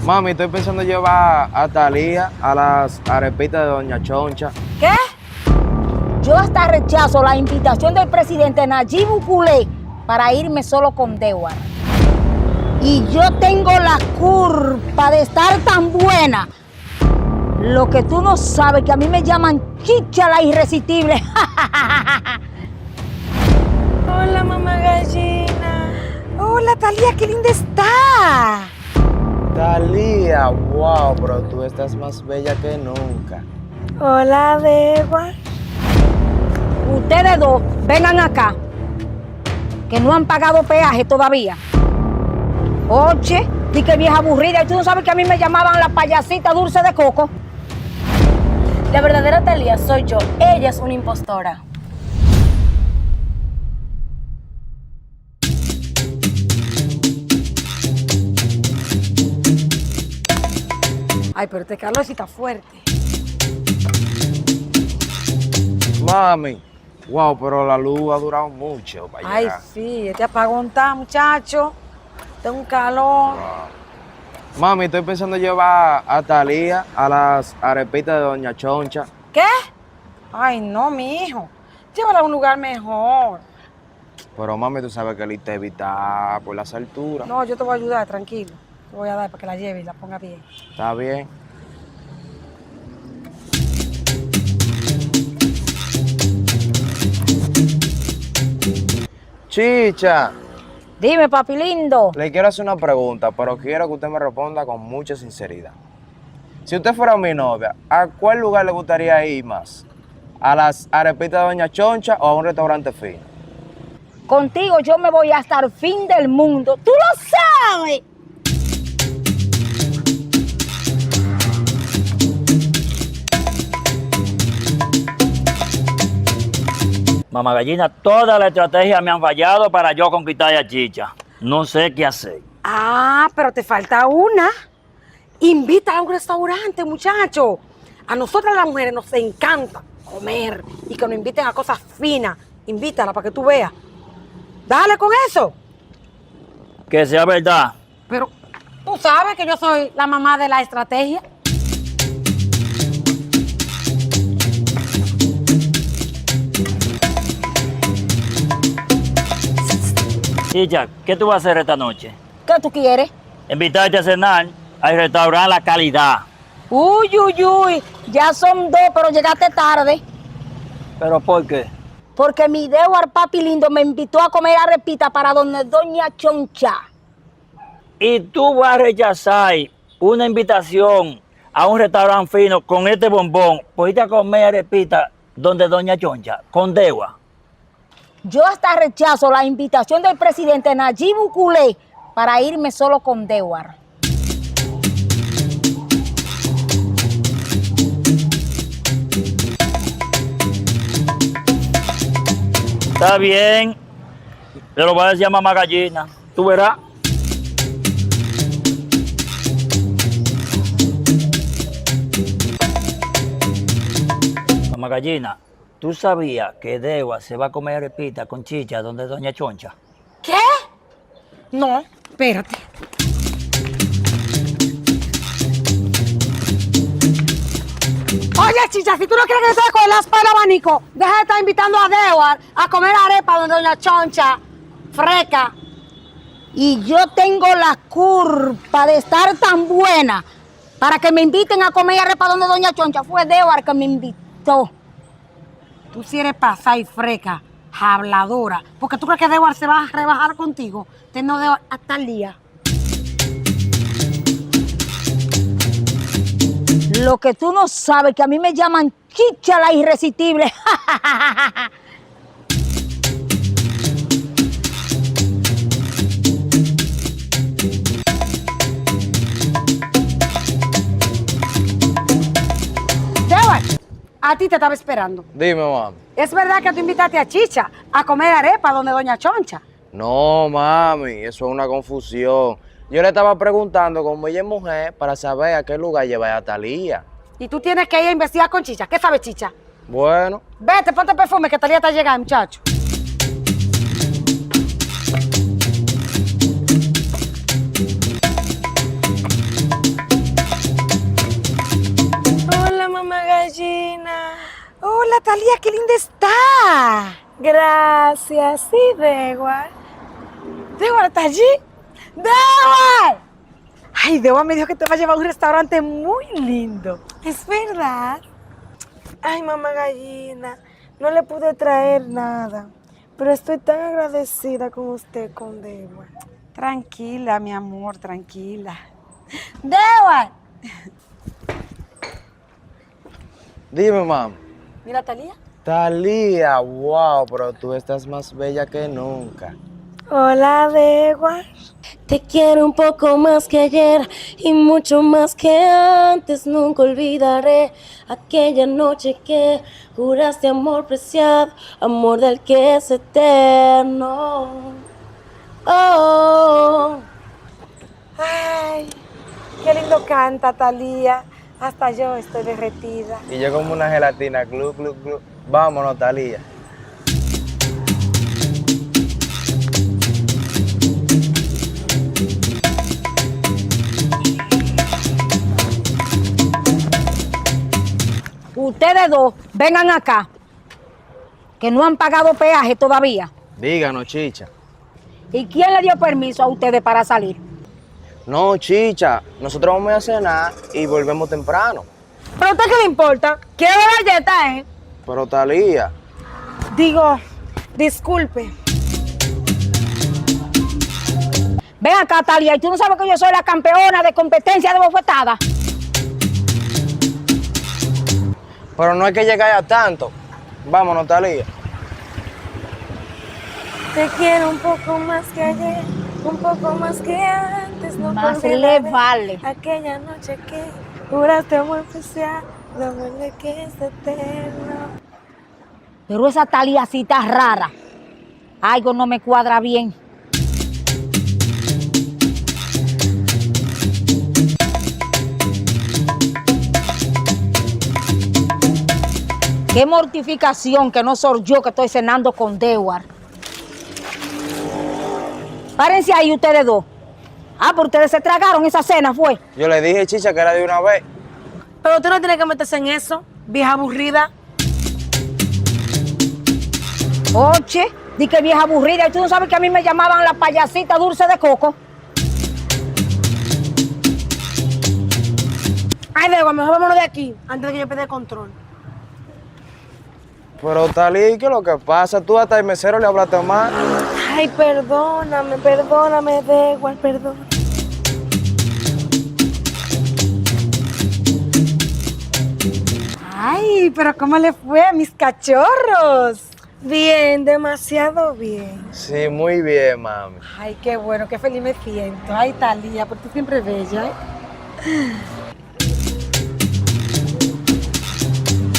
Mami, estoy pensando llevar a Talía a las arepitas de Doña Choncha. ¿Qué? Yo hasta rechazo la invitación del presidente Nayib Bukele para irme solo con Dewar. Y yo tengo la culpa de estar tan buena. Lo que tú no sabes, que a mí me llaman Chicha la irresistible. Hola, mamá gallina. Hola, Talía, qué linda está. Talía, wow, pero tú estás más bella que nunca. Hola, Dewar. Ustedes dos, vengan acá, que no han pagado peaje todavía. Oye, di que vieja aburrida, y tú no sabes que a mí me llamaban la payasita dulce de coco. La verdadera Talía soy yo. Ella es una impostora. Ay, pero este Carlos sí está fuerte. Mami, wow, pero la luz ha durado mucho para Ay, llegar. sí, este apagón está, muchacho. Tengo un calor. Mami, estoy pensando llevar a Talía a las arepitas de Doña Choncha. ¿Qué? Ay, no, mi hijo. Llévala a un lugar mejor. Pero mami, tú sabes que el ITEVI está por las alturas. No, yo te voy a ayudar, tranquilo. Te voy a dar para que la lleve y la ponga bien. Está bien. Chicha, Dime, papi lindo. le quiero hacer una pregunta, pero quiero que usted me responda con mucha sinceridad. Si usted fuera mi novia, ¿a cuál lugar le gustaría ir más? ¿A las arepitas de Doña Choncha o a un restaurante fino? Contigo yo me voy hasta el fin del mundo. ¡Tú lo sabes! Mamá gallina, toda la estrategia me han fallado para yo conquistar a Chicha. No sé qué hacer. Ah, pero te falta una. Invita a un restaurante, muchacho. A nosotras las mujeres nos encanta comer y que nos inviten a cosas finas. Invítala para que tú veas. Dale con eso. Que sea verdad. Pero tú sabes que yo soy la mamá de la estrategia. Chicha, ¿qué tú vas a hacer esta noche? ¿Qué tú quieres? Invitarte a cenar al restaurante La Calidad. Uy, uy, uy. Ya son dos, pero llegaste tarde. ¿Pero por qué? Porque mi Dewar, papi lindo, me invitó a comer arepita para donde Doña Choncha. Y tú vas a rechazar una invitación a un restaurante fino con este bombón, por irte a comer arepita donde Doña Choncha, con Dewar. Yo hasta rechazo la invitación del presidente Nayib Bukele para irme solo con Dewar. Está bien. Te lo voy a decir a mamá gallina. Tú verás. Mamá gallina, ¿tú sabías que Dewar se va a comer arepita con Chicha donde Doña Choncha? ¿Qué? No, espérate. Oye, chicha, si tú no quieres que yo te con el aspa del abanico, deja de estar invitando a Dewar a comer arepa donde Doña Choncha, freca. Y yo tengo la culpa de estar tan buena para que me inviten a comer arepa donde Doña Choncha. Fue Dewar que me invitó. Tú sí eres pasada y freca, habladora. Porque tú crees que Dewar se va a rebajar contigo. Tengo Dewar hasta el día. Lo que tú no sabes, que a mí me llaman Chicha la irresistible. Dewar, a ti te estaba esperando. Dime, mami. ¿Es verdad que tú invitaste a Chicha a comer arepa donde Doña Choncha? No, mami, eso es una confusión. Yo le estaba preguntando como ella es mujer para saber a qué lugar llevar a Talía. Y tú tienes que ir a investigar con Chicha. ¿Qué sabe Chicha? Bueno, Vete, ponte perfume que Talía está llegando, muchacho. Hola, Talía, qué linda está. Gracias, sí, Dewar. Débora, ¿está allí? ¡Dewar! Ay, Débora me dijo que te va a llevar a un restaurante muy lindo. Es verdad. Ay, mamá gallina, no le pude traer nada, pero estoy tan agradecida con usted, con Dewar. Tranquila, mi amor, tranquila. ¡Dewar! Dime, mam. Mira, Talía. Talía, wow, pero tú estás más bella que nunca. Hola, Dewar. Te quiero un poco más que ayer y mucho más que antes. Nunca olvidaré aquella noche que juraste amor preciado, amor del que es eterno. Oh. Ay, qué lindo canta, Talía. Hasta yo estoy derretida. Y yo como una gelatina, glu, glu, glu. Vámonos, Talía. Ustedes dos, vengan acá, que no han pagado peaje todavía. Díganos, chicha. ¿Y quién le dio permiso a ustedes para salir? No, chicha, nosotros vamos a cenar y volvemos temprano. ¿Pero a usted qué le importa? Quiero galleta, ¿eh? Pero Talía, Digo, disculpe. Ven acá, Talia, y tú no sabes que yo soy la campeona de competencia de bofetada. pero no hay que llegar a tanto. Vámonos, Talía. Te quiero un poco más que ayer, un poco más que antes. No Más olvidaré le vale. aquella noche que juraste amor especial, lo amor de que es eterno. Pero esa Taliacita rara, algo no me cuadra bien. Qué mortificación que no soy yo que estoy cenando con Dewar. Párense ahí ustedes dos. Ah, pero ustedes se tragaron esa cena, ¿fue? Yo le dije, chicha, que era de una vez. Pero usted no tiene que meterse en eso, vieja aburrida. Oche, di que vieja aburrida. Y tú no sabes que a mí me llamaban la payasita dulce de coco. Ay, Dewar, mejor vámonos de aquí, antes de que yo pierda el control. Pero Talía, ¿qué es lo que pasa? Tú hasta el mesero le hablaste mal. Ay, perdóname, Dewar, perdón. Ay, pero ¿cómo le fue a mis cachorros? Bien, demasiado bien. Sí, muy bien, mami. Ay, qué bueno, qué feliz me siento. Ay, Talía, por tú siempre bella, ¿eh?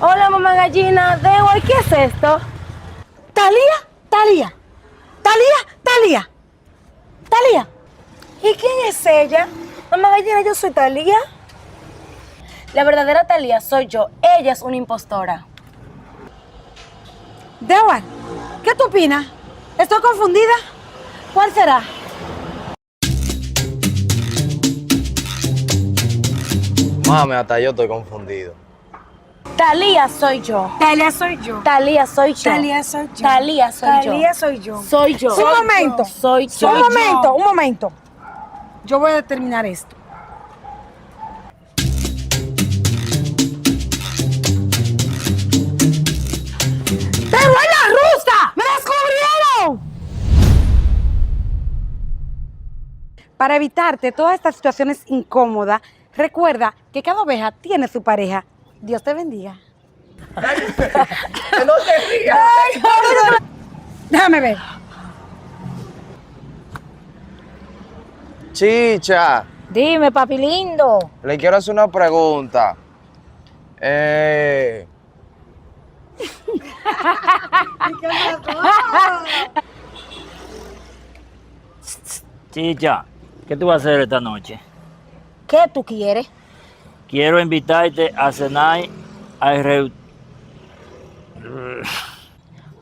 Hola, mamá gallina. Dewar, ¿qué es esto? Talía, Talía, Talía, Talía, Talía. ¿Y quién es ella? Mamá gallina, yo soy Talía. La verdadera Talía soy yo. Ella es una impostora. Dewar, ¿qué tú opinas? Estoy confundida. ¿Cuál será? Mami, hasta yo estoy confundido. Talía soy yo. Talía soy yo. Talía soy yo. Talía soy yo. Talía soy yo. Talía soy yo. Soy yo. Un momento. Soy yo. Un momento. Yo voy a determinar esto. ¡Pero es la rusa! ¡Me descubrieron! Para evitarte todas estas situaciones incómodas, recuerda que cada oveja tiene su pareja. Dios te bendiga. ¡No te rías! Déjame ver. Chicha, Dime, papi lindo. le quiero hacer una pregunta. Chicha, ¿qué tú vas a hacer esta noche? ¿Qué tú quieres? Quiero invitarte a cenar al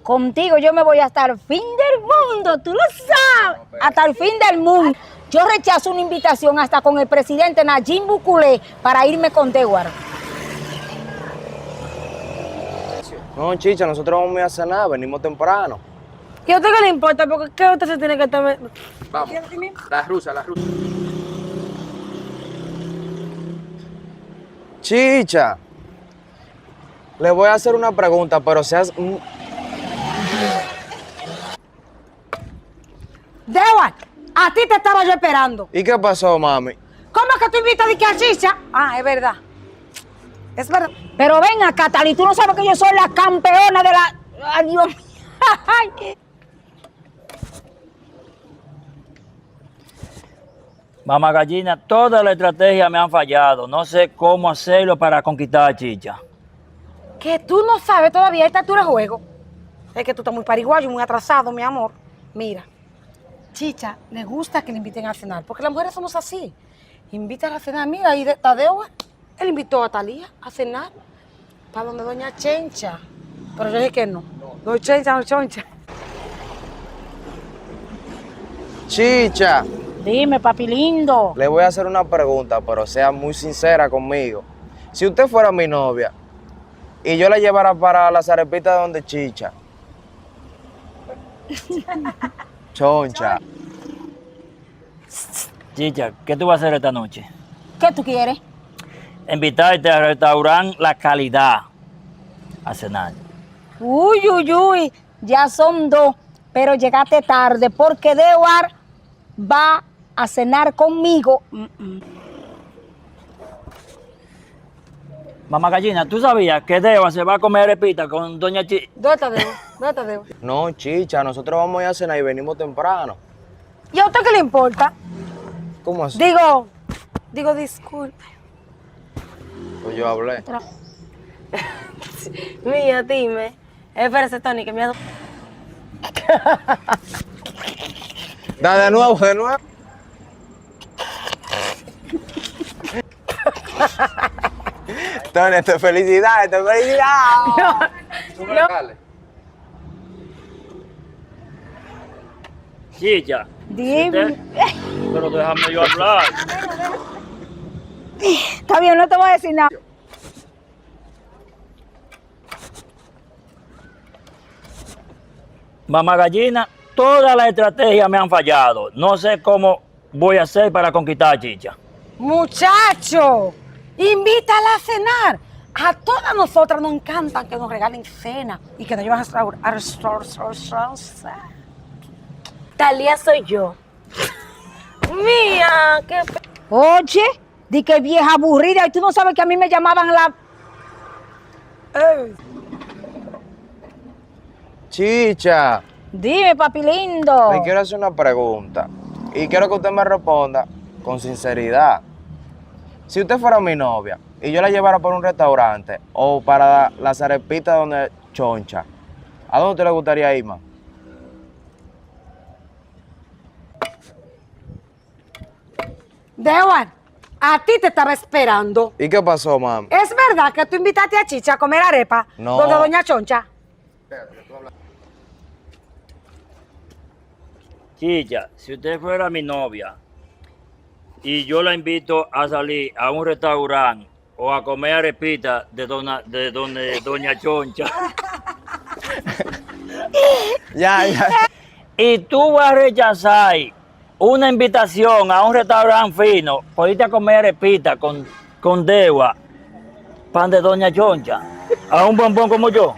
Contigo yo me voy hasta el fin del mundo, tú lo sabes. Hasta el fin del mundo. Yo rechazo una invitación hasta con el presidente Nayib Bukele para irme con Dewar. No, chicha, nosotros vamos a cenar, venimos temprano. ¿Y a usted qué le importa? Porque ¿qué usted se tiene que estar... Vamos, la rusa, la rusa. Chicha, le voy a hacer una pregunta, pero seas... Dewar, a ti te estaba yo esperando. ¿Y qué pasó, mami? ¿Cómo es que tú invitas a Chicha? Ah, es verdad. Es verdad. Pero ven acá, Tali, tú no sabes que yo soy la campeona de la... Ay, Dios mío. Ay. Mamá Gallina, todas las estrategias me han fallado. No sé cómo hacerlo para conquistar a Chicha. Que tú no sabes todavía a esta altura de juego. Es que tú estás muy pariguayo, muy atrasado, mi amor. Mira, Chicha le gusta que le inviten a cenar, porque las mujeres somos así. Invítalas a cenar. Mira, y de Tadeo, él invitó a Talía a cenar para donde doña Chencha. Pero yo dije que no. No Chencha, no Choncha. Chicha, Dime, papi lindo. le voy a hacer una pregunta, pero sea muy sincera conmigo. Si usted fuera mi novia y yo la llevara para las arepitas de donde Chicha, Choncha, Chicha, ¿qué tú vas a hacer esta noche? ¿Qué tú quieres? Invitarte al restaurante La Calidad a cenar. Uy, uy, uy. Ya son 2, pero llegaste tarde porque Dewar va a cenar conmigo. Mamá Gallina, ¿tú sabías que Deva se va a comer arepita con doña Chicha? ¿Dónde está Tadeo? ¿Dónde está Tadeo? no, Chicha, nosotros vamos a ir a cenar y venimos temprano. ¿Y a usted qué le importa? ¿Cómo así? Digo, disculpe. Pues yo hablé. Mía, dime. Espérese, Tony, que me ha... Da de nuevo, de nuevo. Tony, esto es felicidad, esto es felicidad. No. Chicha. Dime. Pero déjame yo hablar. Está bien, no te voy a decir nada. Mamá Gallina, todas las estrategias me han fallado. No sé cómo voy a hacer para conquistar a Chicha. Muchacho, invítala a cenar. A todas nosotras nos encantan que nos regalen cena y que nos lleven a restaurantes. Talía soy yo. Mía, qué... Oye, di que vieja aburrida y tú no sabes que a mí me llamaban la... Chicha, Dime, papi lindo. le quiero hacer una pregunta y quiero que usted me responda con sinceridad. Si usted fuera mi novia y yo la llevara por un restaurante o para las arepitas donde Choncha, ¿a dónde usted le gustaría ir más? Dewar, a ti te estaba esperando. ¿Y qué pasó, mami? ¿Es verdad que tú invitaste a Chicha a comer arepa? No. Donde doña Choncha. Chicha, si usted fuera mi novia y yo la invito a salir a un restaurante o a comer arepita de donde doña Choncha, Ya. y tú vas a rechazar una invitación a un restaurante fino por irte a comer arepita con Deva, pan de doña Choncha, a un bombón como yo.